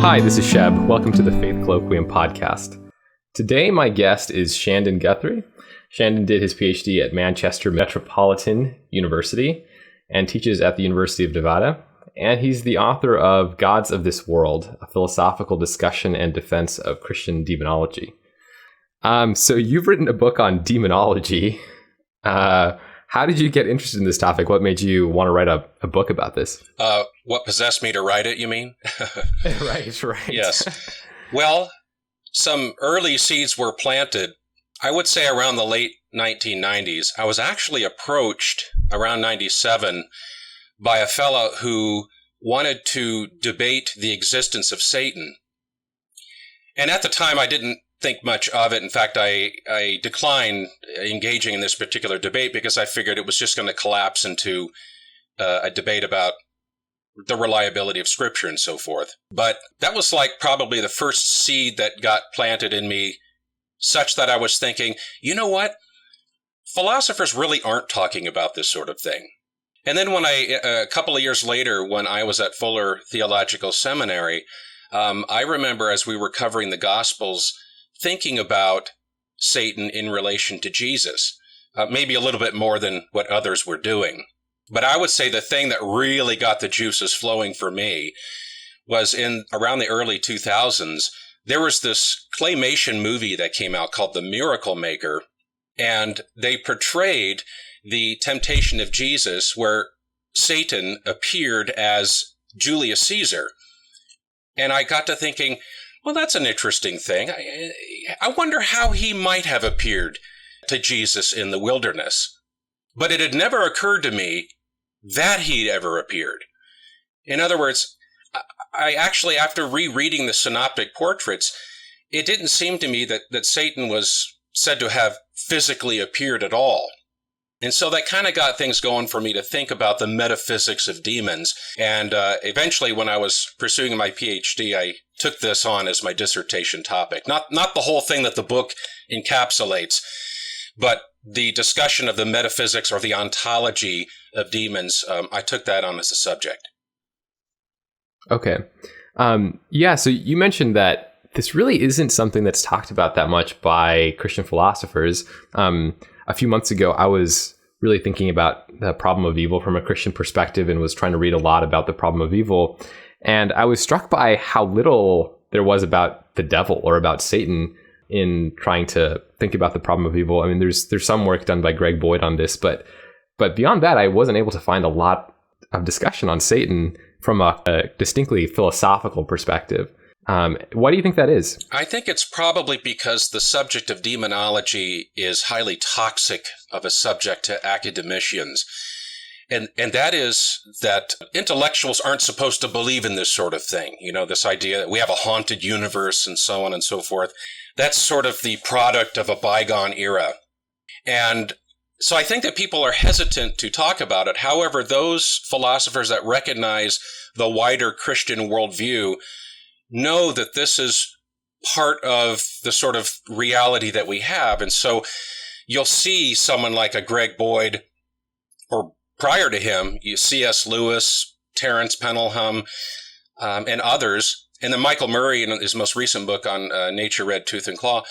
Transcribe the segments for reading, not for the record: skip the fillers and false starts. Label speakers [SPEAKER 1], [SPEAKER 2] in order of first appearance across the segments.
[SPEAKER 1] Hi, this is Sheb. Welcome to the Faith Colloquium podcast. Today, my guest is Shandon Guthrie. Shandon did his PhD at Manchester Metropolitan University and teaches at the University of Nevada. And he's the author of Gods of This World, a philosophical discussion and defense of Christian demonology. So you've written a book on demonology. How did you get interested in this topic? What made you want to write a book about this?
[SPEAKER 2] What possessed me to write it, you mean?
[SPEAKER 1] Right.
[SPEAKER 2] Yes. Well, some early seeds were planted, I would say around the late 1990s. I was actually approached around 97 by a fellow who wanted to debate the existence of Satan. And at the time, I didn't think much of it. In fact, I declined engaging in this particular debate because I figured it was just going to collapse into a debate about the reliability of Scripture and so forth. But that was like probably the first seed that got planted in me, such that I was thinking, you know what? Philosophers really aren't talking about this sort of thing. And then when a couple of years later, when I was at Fuller Theological Seminary, I remember as we were covering the Gospels, thinking about Satan in relation to Jesus, maybe a little bit more than what others were doing. But I would say the thing that really got the juices flowing for me was around the early 2000s, there was this claymation movie that came out called The Miracle Maker, and they portrayed the temptation of Jesus where Satan appeared as Julius Caesar. And I got to thinking, well, that's an interesting thing. I wonder how he might have appeared to Jesus in the wilderness. But it had never occurred to me that he'd ever appeared. In other words, I actually, after rereading the synoptic portraits, it didn't seem to me that Satan was said to have physically appeared at all. And so that kind of got things going for me to think about the metaphysics of demons. And eventually, when I was pursuing my PhD, I took this on as my dissertation topic. Not the whole thing that the book encapsulates, but the discussion of the metaphysics or the ontology of demons. I took that on as a subject.
[SPEAKER 1] Okay. So you mentioned that this really isn't something that's talked about that much by Christian philosophers. A few months ago, I was really thinking about the problem of evil from a Christian perspective and was trying to read a lot about the problem of evil. And I was struck by how little there was about the devil or about Satan in trying to think about the problem of evil. I mean, there's some work done by Greg Boyd on this, but beyond that, I wasn't able to find a lot of discussion on Satan from a distinctly philosophical perspective. Why do you think that is?
[SPEAKER 2] I think it's probably because the subject of demonology is highly toxic of a subject to academicians. And that is that intellectuals aren't supposed to believe in this sort of thing. You know, this idea that we have a haunted universe and so on and so forth. That's sort of the product of a bygone era. And so I think that people are hesitant to talk about it. However, those philosophers that recognize the wider Christian worldview know that this is part of the sort of reality that we have. And so you'll see someone like a Greg Boyd, or prior to him, you C.S. Lewis, Terence Penelham, and others. And then Michael Murray, in his most recent book on Nature, Red Tooth and Claw,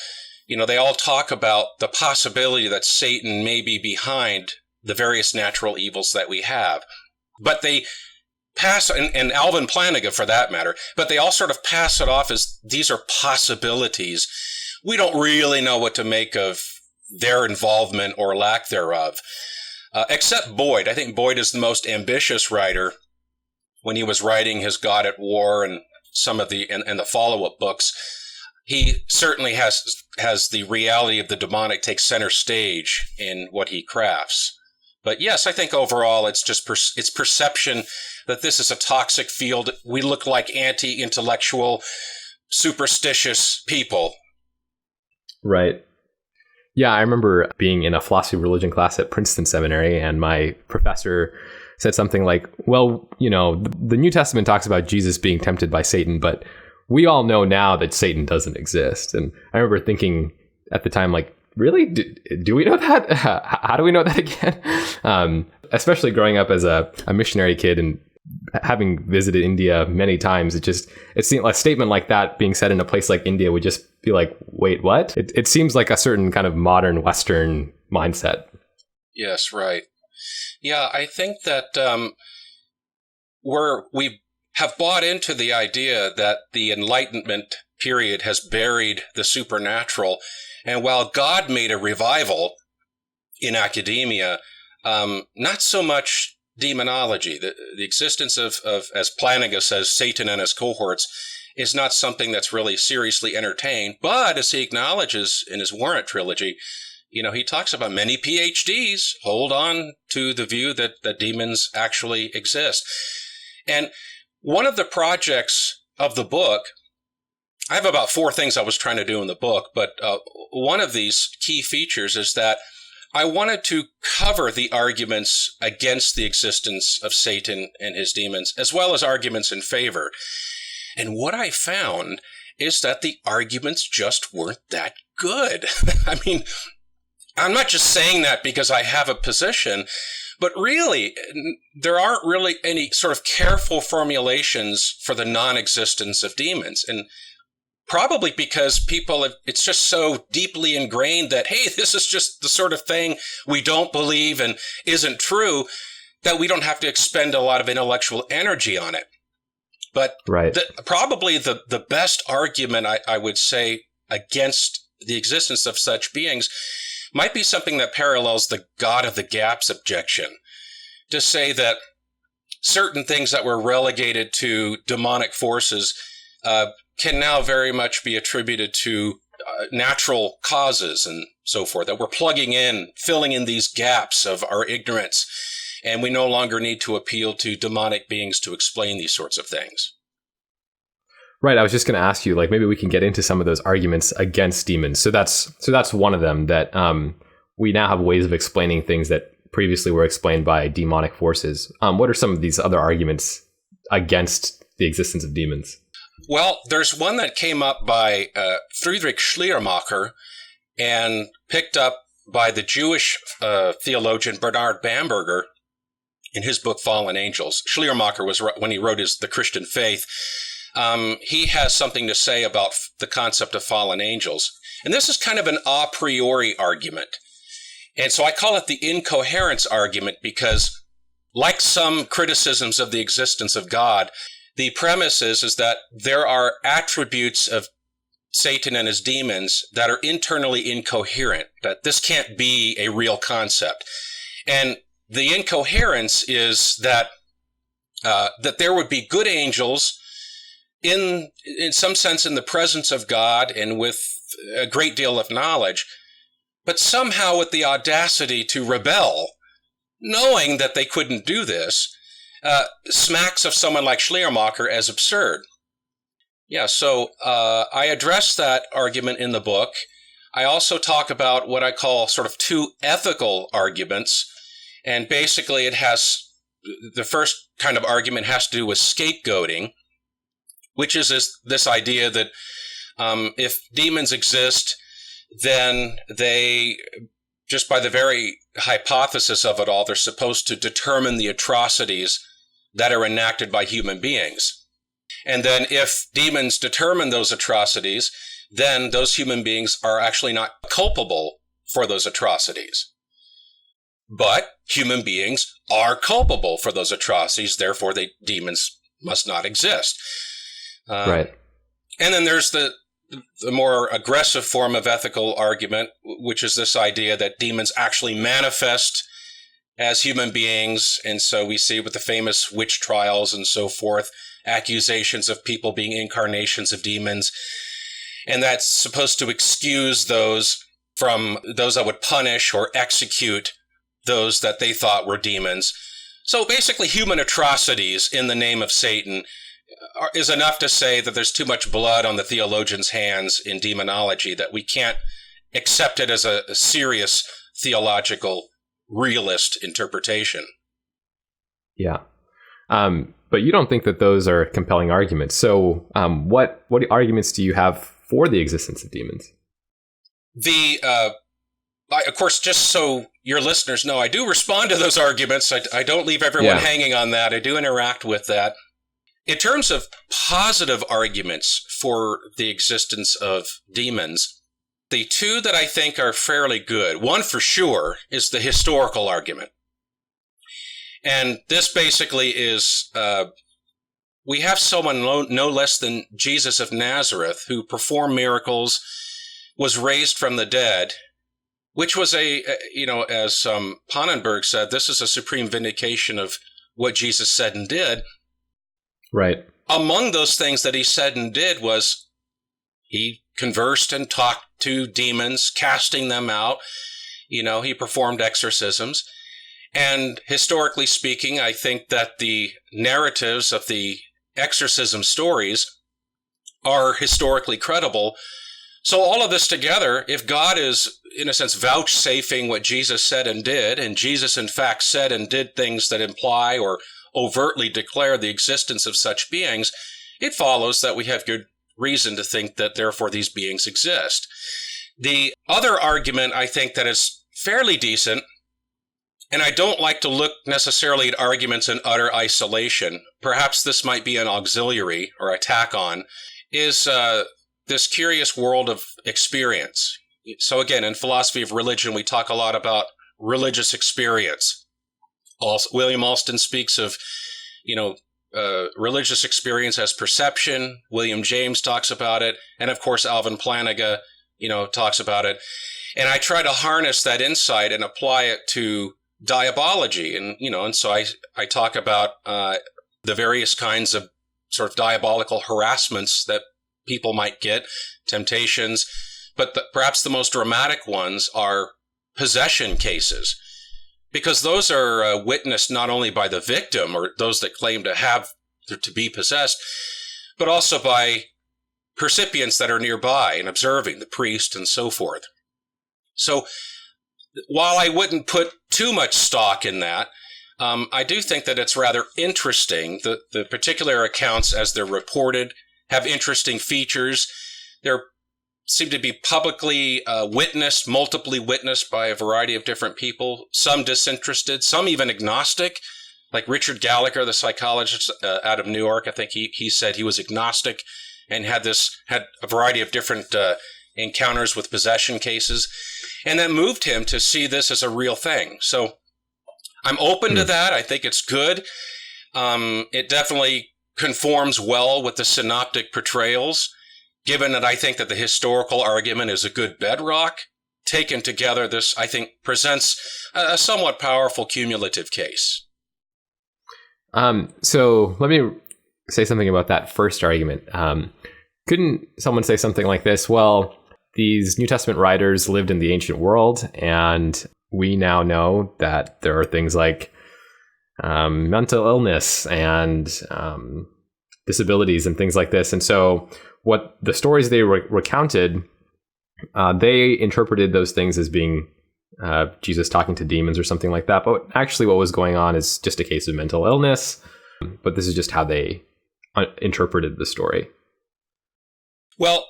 [SPEAKER 2] you know, they all talk about the possibility that Satan may be behind the various natural evils that we have. But they pass, and Alvin Plantinga for that matter, but they all sort of pass it off as these are possibilities. We don't really know what to make of their involvement or lack thereof. Except Boyd. I think Boyd is the most ambitious writer when he was writing his God at War and some of the and the follow-up books. He certainly has the reality of the demonic take center stage in what he crafts. But yes, I think overall it's just it's perception that this is a toxic field. We look like anti-intellectual, superstitious people.
[SPEAKER 1] Right. Yeah, I remember being in a philosophy of religion class at Princeton Seminary, and my professor said something like, well, you know, the New Testament talks about Jesus being tempted by Satan, but we all know now that Satan doesn't exist. And I remember thinking at the time, like, really? Do we know that? How do we know that again? Especially growing up as a missionary kid and having visited India many times, it seemed like a statement like that being said in a place like India would just be like, wait, what? It seems like a certain kind of modern Western mindset.
[SPEAKER 2] Yes, right. Yeah, I think that we have bought into the idea that the Enlightenment period has buried the supernatural. And while God made a revival in academia, not so much demonology. The existence of, as Plantinga says, Satan and his cohorts is not something that's really seriously entertained. But as he acknowledges in his Warrant trilogy, he talks about many PhDs hold on to the view that demons actually exist. And one of the projects of the book, I have about 4 things I was trying to do in the book, but one of these key features is that I wanted to cover the arguments against the existence of Satan and his demons, as well as arguments in favor. And what I found is that the arguments just weren't that good. I mean, I'm not just saying that because I have a position, but really, there aren't really any sort of careful formulations for the non-existence of demons. And probably because it's just so deeply ingrained that, hey, this is just the sort of thing we don't believe and isn't true, that we don't have to expend a lot of intellectual energy on it. But
[SPEAKER 1] right.
[SPEAKER 2] Probably the best argument, I would say, against the existence of such beings might be something that parallels the God of the Gaps objection, to say that certain things that were relegated to demonic forces can now very much be attributed to natural causes and so forth, that we're filling in these gaps of our ignorance, and we no longer need to appeal to demonic beings to explain these sorts of things.
[SPEAKER 1] Right. I was just going to ask you, like, maybe we can get into some of those arguments against demons. So that's one of them, that we now have ways of explaining things that previously were explained by demonic forces. What are some of these other arguments against the existence of demons?
[SPEAKER 2] Well, there's one that came up by Friedrich Schleiermacher and picked up by the Jewish theologian Bernard Bamberger in his book Fallen Angels. Schleiermacher was, when he wrote The Christian Faith, he has something to say about the concept of fallen angels. And this is kind of an a priori argument. And so I call it the incoherence argument because, like some criticisms of the existence of God, the premise is that there are attributes of Satan and his demons that are internally incoherent, that this can't be a real concept. And the incoherence is that that there would be good angels in some sense in the presence of God and with a great deal of knowledge, but somehow with the audacity to rebel, knowing that they couldn't do this, smacks of someone like Schleiermacher as absurd. Yeah, so I address that argument in the book. I also talk about what I call sort of 2 ethical arguments, and basically the first kind of argument has to do with scapegoating, which is this idea that if demons exist, then they, just by the very hypothesis of it all, they're supposed to determine the atrocities that are enacted by human beings. And then if demons determine those atrocities, then those human beings are actually not culpable for those atrocities. But human beings are culpable for those atrocities, therefore demons must not exist.
[SPEAKER 1] Right.
[SPEAKER 2] And then there's the more aggressive form of ethical argument, which is this idea that demons actually manifest as human beings. And so we see with the famous witch trials and so forth, accusations of people being incarnations of demons. And that's supposed to excuse those from those that would punish or execute those that they thought were demons. So basically, human atrocities in the name of Satan is enough to say that there's too much blood on the theologian's hands in demonology, that we can't accept it as a serious theological realist interpretation.
[SPEAKER 1] Yeah. But you don't think that those are compelling arguments. So what arguments do you have for the existence of demons?
[SPEAKER 2] Of course, just so your listeners know, I do respond to those arguments. I don't leave everyone hanging on that. I do interact with that. In terms of positive arguments for the existence of demons, the two that I think are fairly good, one for sure, is the historical argument. And this basically is, we have someone no less than Jesus of Nazareth who performed miracles, was raised from the dead, which was as Pannenberg said, this is a supreme vindication of what Jesus said and did.
[SPEAKER 1] Right.
[SPEAKER 2] Among those things that he said and did was he conversed and talked to demons, casting them out. He performed exorcisms. And historically speaking, I think that the narratives of the exorcism stories are historically credible. So all of this together, if God is, in a sense, vouchsafing what Jesus said and did, and Jesus in fact said and did things that imply or overtly declare the existence of such beings, it follows that we have good reason to think that therefore these beings exist. The other argument I think that is fairly decent, and I don't like to look necessarily at arguments in utter isolation, perhaps this might be an auxiliary or a tack on, is this curious world of experience. So again, in philosophy of religion, we talk a lot about religious experience. Also, William Alston speaks of, religious experience as perception. William James talks about it. And of course, Alvin Plantinga, talks about it. And I try to harness that insight and apply it to diabology. And so I talk about the various kinds of sort of diabolical harassments that people might get, temptations. But perhaps the most dramatic ones are possession cases, because those are witnessed not only by the victim or those that claim to be possessed, but also by percipients that are nearby and observing, the priest and so forth. So while I wouldn't put too much stock in that, I do think that it's rather interesting. The particular accounts as they're reported have interesting features. They're seem to be publicly witnessed, multiply witnessed by a variety of different people, some disinterested, some even agnostic, like Richard Gallagher, the psychologist out of New York. I think he said he was agnostic and had a variety of different encounters with possession cases, and that moved him to see this as a real thing. So I'm open to that. I think it's good. It definitely conforms well with the synoptic portrayals, given that I think that the historical argument is a good bedrock. Taken together, this, I think, presents a somewhat powerful cumulative case.
[SPEAKER 1] So let me say something about that first argument. Couldn't someone say something like this? Well, these New Testament writers lived in the ancient world, and we now know that there are things like mental illness and disabilities and things like this. And so what the stories they recounted, they interpreted those things as being Jesus talking to demons or something like that. But actually what was going on is just a case of mental illness. But this is just how they interpreted the story. Well,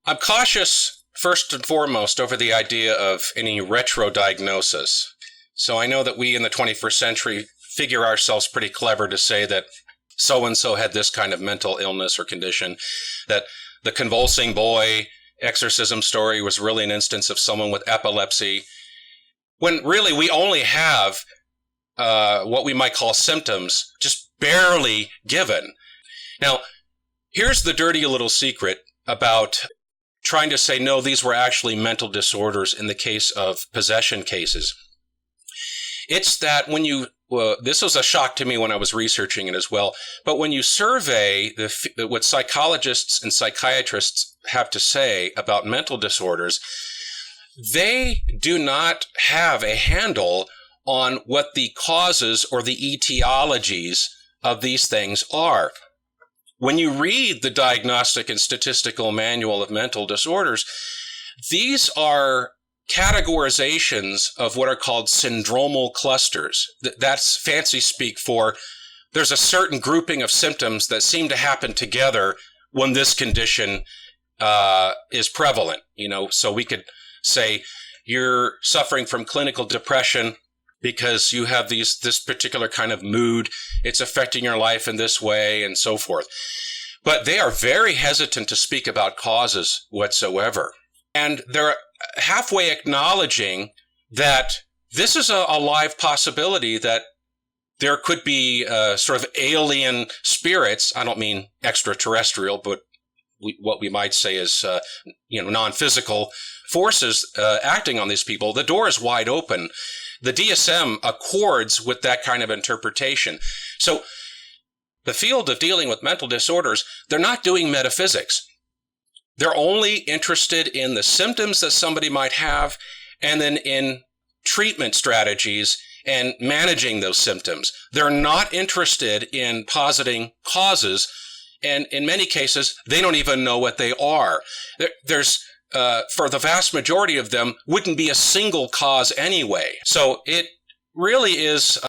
[SPEAKER 2] I'm cautious, first and foremost, over the idea of any retro-diagnosis. So I know that we in the 21st century figure ourselves pretty clever to say that so-and-so had this kind of mental illness or condition, that the convulsing boy exorcism story was really an instance of someone with epilepsy, when really we only have what we might call symptoms, just barely given. Now, here's the dirty little secret about trying to say, no, these were actually mental disorders in the case of possession cases. It's that when this was a shock to me when I was researching it as well, but when you survey what psychologists and psychiatrists have to say about mental disorders, they do not have a handle on what the causes or the etiologies of these things are. When you read the Diagnostic and Statistical Manual of Mental Disorders, these are categorizations of what are called syndromal clusters. That's fancy speak for there's a certain grouping of symptoms that seem to happen together when this condition is prevalent. So we could say, you're suffering from clinical depression because you have this particular kind of mood. It's affecting your life in this way and so forth. But they are very hesitant to speak about causes whatsoever. And they're halfway acknowledging that this is a live possibility, that there could be sort of alien spirits. I don't mean extraterrestrial, but what we might say is non-physical forces acting on these people. The door is wide open. The DSM accords with that kind of interpretation. So the field of dealing with mental disorders, they're not doing metaphysics. They're only interested in the symptoms that somebody might have, and then in treatment strategies and managing those symptoms. They're not interested in positing causes, and in many cases, they don't even know what they are. There's for the vast majority of them, wouldn't be a single cause anyway. So it really is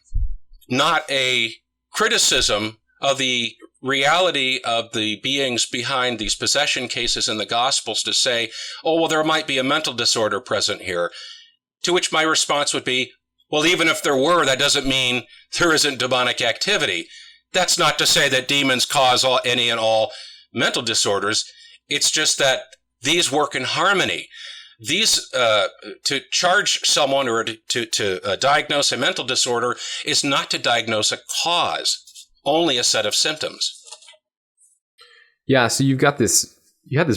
[SPEAKER 2] not a criticism of the reality of the beings behind these possession cases in the Gospels to say, oh, well, there might be a mental disorder present here. To which my response would be, well, even if there were, that doesn't mean there isn't demonic activity. That's not to say that demons cause any and all mental disorders. It's just that these work in harmony. These, to charge someone or to diagnose a mental disorder is not to diagnose a cause, only a set of symptoms.
[SPEAKER 1] Yeah, so you had this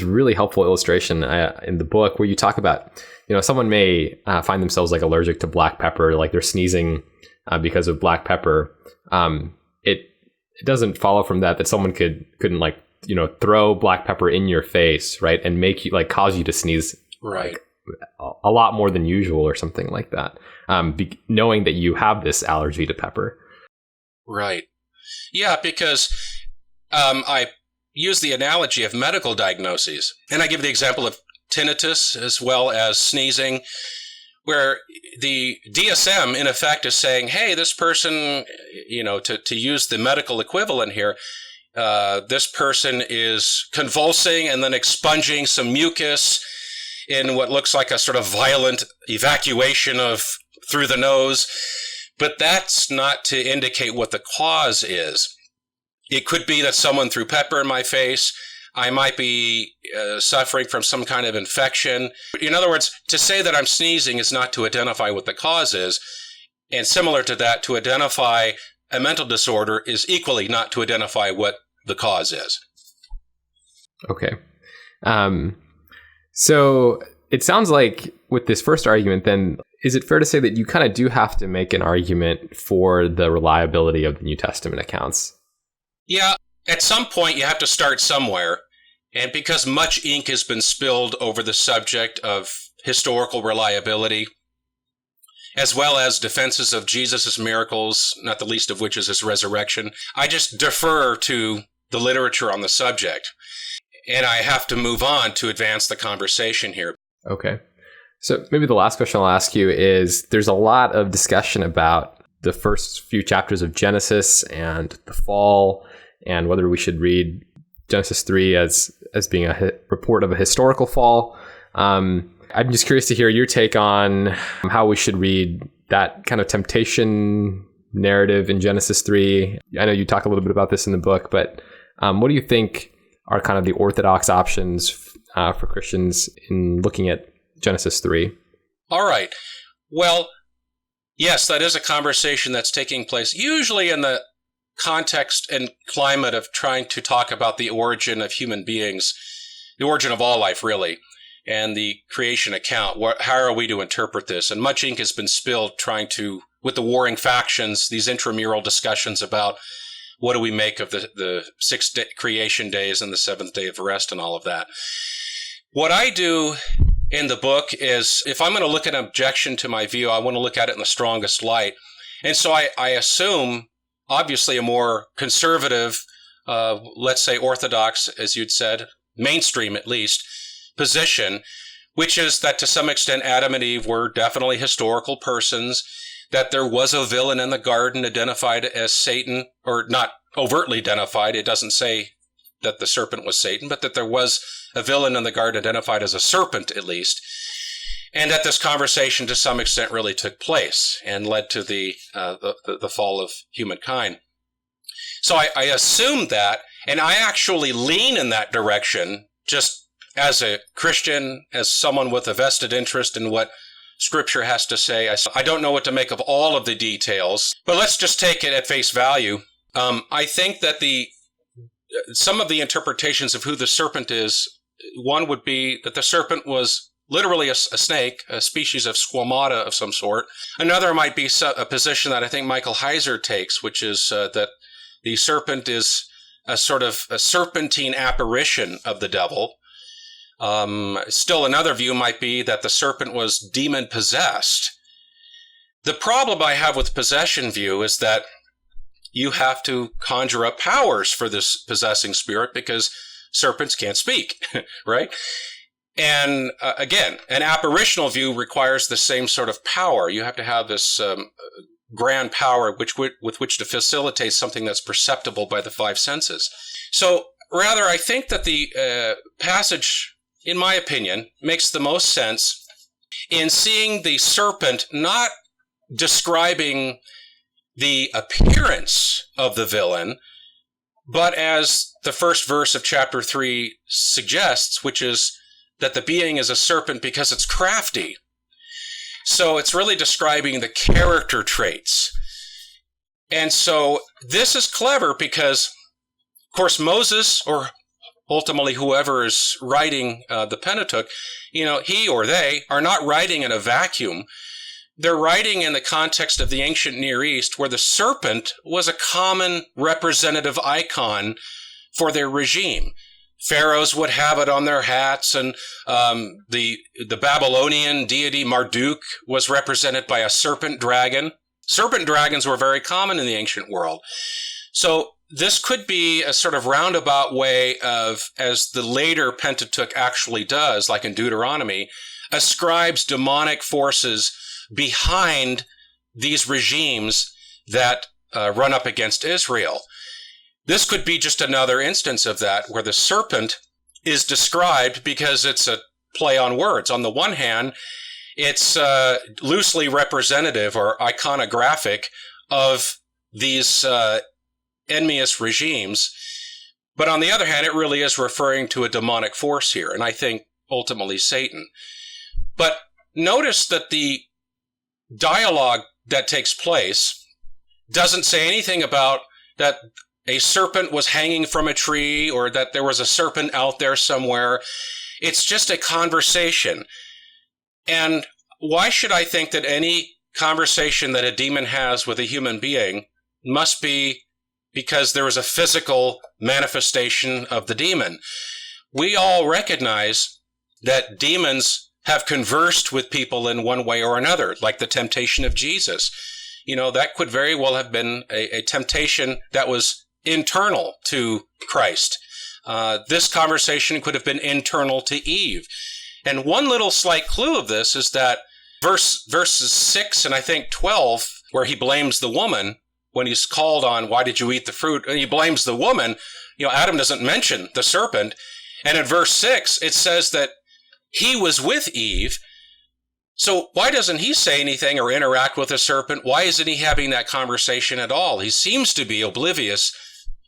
[SPEAKER 1] really helpful illustration in the book where you talk about, someone may find themselves like allergic to black pepper, like they're sneezing because of black pepper. It doesn't follow from that someone couldn't like, throw black pepper in your face, right, and make you like cause you to sneeze,
[SPEAKER 2] right,
[SPEAKER 1] like, a lot more than usual or something like that, knowing that you have this allergy to pepper.
[SPEAKER 2] Right. Yeah, because I use the analogy of medical diagnoses, and I give the example of tinnitus as well as sneezing, where the DSM, in effect, is saying, hey, this person, to use the medical equivalent here, this person is convulsing and then expunging some mucus in what looks like a sort of violent evacuation through the nose. But that's not to indicate what the cause is. It could be that someone threw pepper in my face. I might be suffering from some kind of infection. In other words, to say that I'm sneezing is not to identify what the cause is. And similar to that, to identify a mental disorder is equally not to identify what the cause is.
[SPEAKER 1] Okay. So it sounds like with this first argument, then, is it fair to say that you kind of do have to make an argument for the reliability of the New Testament accounts?
[SPEAKER 2] Yeah, at some point you have to start somewhere. And because much ink has been spilled over the subject of historical reliability, as well as defenses of Jesus' miracles, not the least of which is his resurrection, I just defer to the literature on the subject. And I have to move on to advance the conversation here.
[SPEAKER 1] Okay. So maybe the last question I'll ask you is, there's a lot of discussion about the first few chapters of Genesis and the fall, and whether we should read Genesis 3 as being a report of a historical fall. I'm just curious to hear your take on how we should read that kind of temptation narrative in Genesis 3. I know you talk a little bit about this in the book, but what do you think are kind of the orthodox options for Christians in looking at Genesis 3?
[SPEAKER 2] All right. Well, yes, that is a conversation that's taking place, usually in the context and climate of trying to talk about the origin of human beings, the origin of all life, really, and the creation account. How are we to interpret this? And much ink has been spilled trying to, with the warring factions, these intramural discussions about what do we make of the 6 creation days and the 7th day of rest and all of that. What I do in the book is, if I'm going to look at an objection to my view, I want to look at it in the strongest light. And so I assume, obviously, a more conservative, let's say orthodox, as you'd said, mainstream at least, position, which is that to some extent Adam and Eve were definitely historical persons, that there was a villain in the garden identified as Satan, or not overtly identified. It doesn't say that the serpent was Satan, but that there was a villain in the garden identified as a serpent, at least. and that this conversation to some extent really took place and led to the fall of humankind. So I assumed that, and I actually lean in that direction just as a Christian, as someone with a vested interest in what Scripture has to say. I don't know what to make of all of the details, but let's just take it at face value. I think that some of the interpretations of who the serpent is, one would be that the serpent was literally a snake, a species of squamata of some sort. Another might be a position that I think Michael Heiser takes, which is that the serpent is a sort of a serpentine apparition of the devil. Still another view might be that the serpent was demon-possessed. The problem I have with possession view is that you have to conjure up powers for this possessing spirit because serpents can't speak, right? And again, an apparitional view requires the same sort of power. You have to have this grand power with which to facilitate something that's perceptible by the five senses. So rather, I think that the passage, in my opinion, makes the most sense in seeing the serpent not describing the appearance of the villain, but as the first verse of chapter 3 suggests, which is that the being is a serpent because it's crafty. So it's really describing the character traits. And so this is clever because, of course, Moses, or ultimately whoever is writing the Pentateuch, he or they are not writing in a vacuum. They're writing in the context of the ancient Near East, where the serpent was a common representative icon for their regime. Pharaohs would have it on their hats, and the Babylonian deity Marduk was represented by a serpent dragon. Serpent dragons were very common in the ancient world. So this could be a sort of roundabout way of, as the later Pentateuch actually does, like in Deuteronomy, ascribes demonic forces behind these regimes that run up against Israel. This could be just another instance of that, where the serpent is described because it's a play on words. On the one hand, it's loosely representative or iconographic of these envious regimes. But on the other hand, it really is referring to a demonic force here, and I think ultimately Satan. But notice that the dialogue that takes place doesn't say anything about that a serpent was hanging from a tree or that there was a serpent out there somewhere. It's just a conversation. And why should I think that any conversation that a demon has with a human being must be because there is a physical manifestation of the demon? We all recognize that demons have conversed with people in one way or another, like the temptation of Jesus. That could very well have been a temptation that was internal to Christ. This conversation could have been internal to Eve. And one little slight clue of this is that verses 6 and I think 12, where he blames the woman when he's called on, why did you eat the fruit? And he blames the woman. Adam doesn't mention the serpent. And in verse 6, it says that he was with Eve. So why doesn't he say anything or interact with the serpent? Why isn't he having that conversation at all? He seems to be oblivious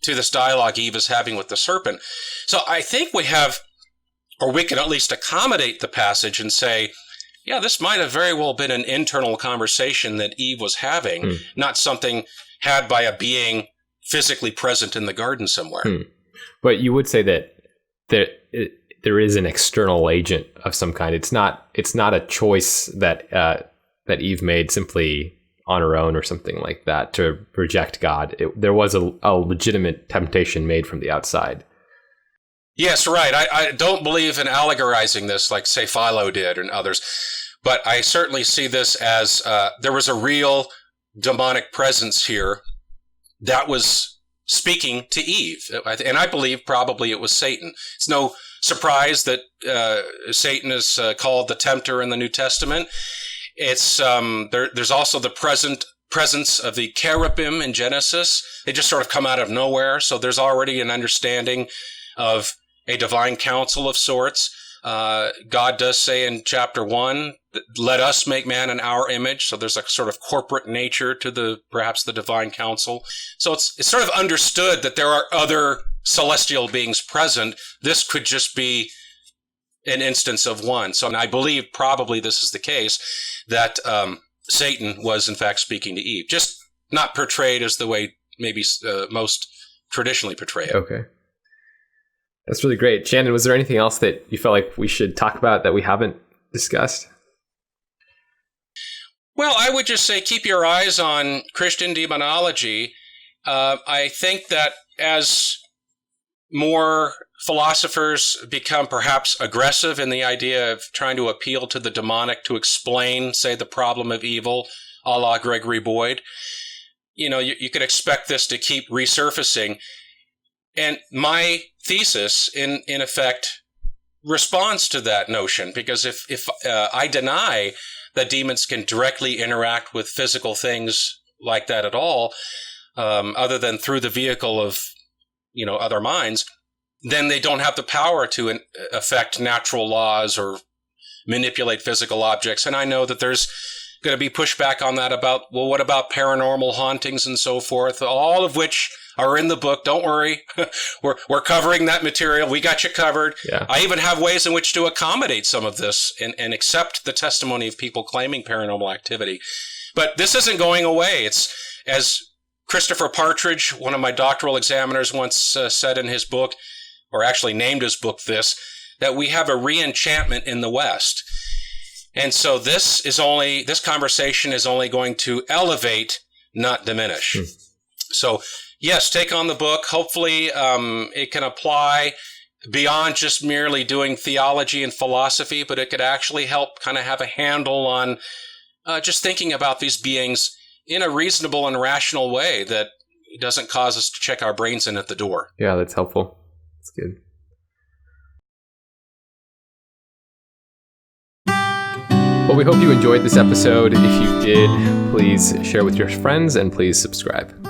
[SPEAKER 2] to this dialogue Eve is having with the serpent. So I think we can at least accommodate the passage and say, yeah, this might have very well been an internal conversation that Eve was having, not something had by a being physically present in the garden somewhere.
[SPEAKER 1] But you would say that there is an external agent of some kind. It's not a choice that Eve made simply on her own or something like that to reject God. There was a legitimate temptation made from the outside.
[SPEAKER 2] Yes, right. I don't believe in allegorizing this like, say, Philo did and others, but I certainly see this as there was a real demonic presence here that was speaking to Eve. And I believe probably it was Satan. It's no surprise that Satan is called the tempter in the New Testament. It's there's also the presence of the cherubim in Genesis. They just sort of come out of nowhere. So there's already an understanding of a divine council of sorts. God does say in chapter 1, let us make man in our image. So there's a sort of corporate nature to perhaps the divine council. So it's sort of understood that there are other celestial beings present. This could just be an instance of one. So I believe probably this is the case, that Satan was in fact speaking to Eve, just not portrayed as the way maybe most traditionally portray it.
[SPEAKER 1] Okay. That's really great. Shandon, was there anything else that you felt like we should talk about that we haven't discussed?
[SPEAKER 2] Well, I would just say keep your eyes on Christian demonology. I think that as more philosophers become perhaps aggressive in the idea of trying to appeal to the demonic to explain, say, the problem of evil, a la Gregory Boyd, you could expect this to keep resurfacing. And my thesis, in effect, responds to that notion, because if I deny that demons can directly interact with physical things like that at all, other than through the vehicle of, other minds, then they don't have the power to affect natural laws or manipulate physical objects. And I know that there's going to be pushback on that about, well, what about paranormal hauntings and so forth, all of which are in the book. Don't worry. We're covering that material. We got you covered.
[SPEAKER 1] Yeah.
[SPEAKER 2] I even have ways in which to accommodate some of this and accept the testimony of people claiming paranormal activity. But this isn't going away. It's, as Christopher Partridge, one of my doctoral examiners, once said in his book, or actually named his book this, that we have a re-enchantment in the West. And so this conversation is only going to elevate, not diminish. So yes, take on the book. Hopefully it can apply beyond just merely doing theology and philosophy, but it could actually help kind of have a handle on just thinking about these beings in a reasonable and rational way that doesn't cause us to check our brains in at the door.
[SPEAKER 1] Yeah, that's helpful. That's good. Well, we hope you enjoyed this episode. If you did, please share with your friends and please subscribe.